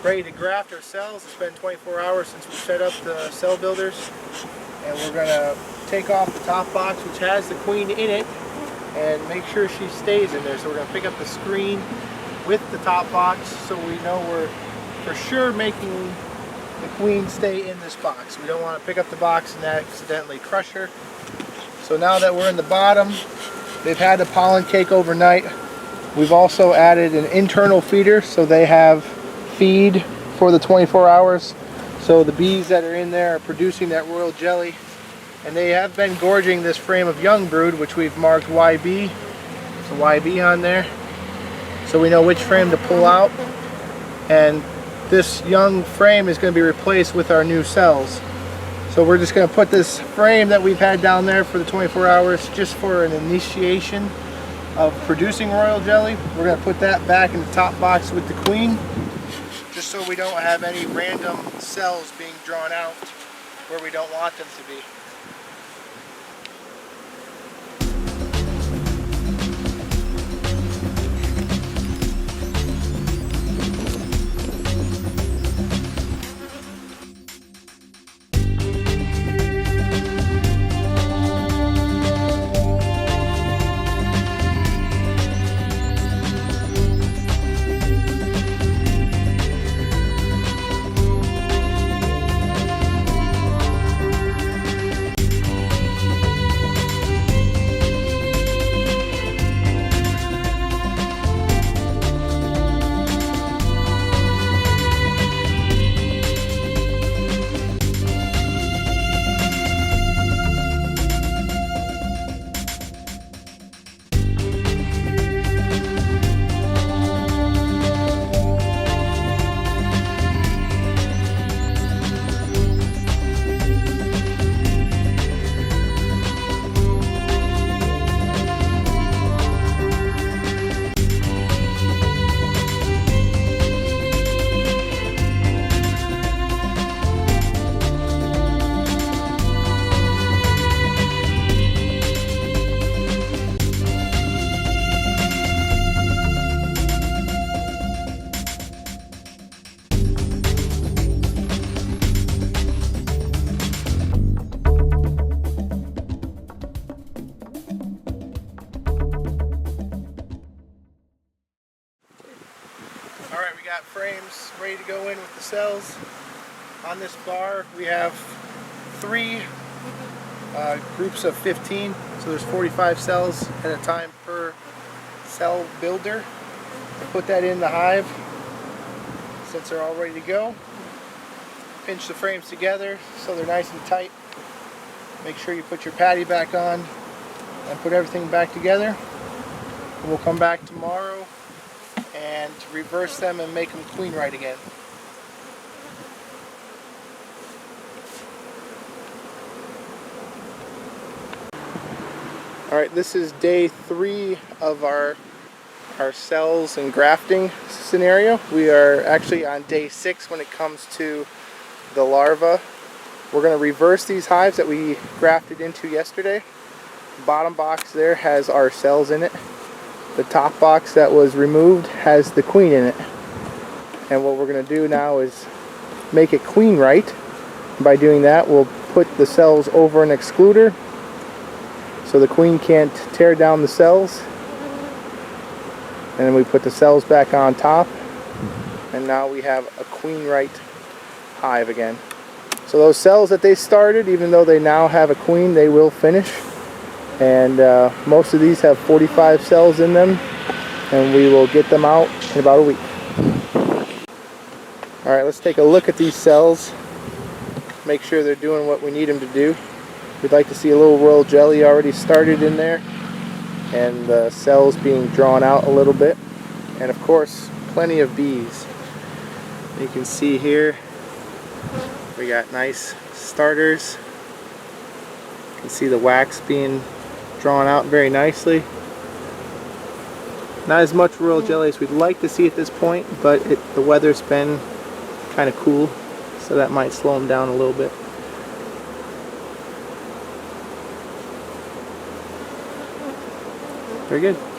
ready to graft our cells. It's been 24 hours since we set up the cell builders, and we're going to take off the top box, which has the queen in it, and make sure she stays in there. So we're going to pick up the screen with the top box so we know we're for sure making the queen stay in this box. We don't want to pick up the box and accidentally crush her. So now that we're in the bottom, they've had the pollen cake overnight. We've also added an internal feeder so they have feed for the 24 hours. So the bees that are in there are producing that royal jelly, and they have been gorging this frame of young brood, which we've marked YB. It's a YB on there, so we know which frame to pull out. And this young frame is going to be replaced with our new cells. So we're just going to put this frame that we've had down there for the 24 hours just for an initiation of producing royal jelly. We're going to put that back in the top box with the queen, just so we don't have any random cells being drawn out where we don't want them to be. Alright, we got frames ready to go in with the cells. On this bar we have 3 groups of 15, so there's 45 cells at a time per cell builder. I put that in the hive since they're all ready to go. Pinch the frames together so they're nice and tight. Make sure you put your patty back on and put everything back together. We'll come back tomorrow and reverse them and make them queen right again. Alright, this is day 3 of our cells and grafting scenario. We are actually on day 6 when it comes to the larva. We're going to reverse these hives that we grafted into yesterday. The bottom box there has our cells in it. The top box that was removed has the queen in it. And what we're going to do now is make it queen right. By doing that, we'll put the cells over an excluder so the queen can't tear down the cells. And then we put the cells back on top, and now we have a queen right hive again. So those cells that they started, even though they now have a queen, they will finish. And most of these have 45 cells in them, and we will get them out in about a week. Alright, let's take a look at these cells, make sure they're doing what we need them to do. We'd like to see a little royal jelly already started in there, and the cells being drawn out a little bit, and of course plenty of bees. You can see here we got nice starters. You can see the wax being drawn out very nicely. Not as much royal jelly as we'd like to see at this point, but the weather's been kind of cool, so that might slow them down a little bit. Very good.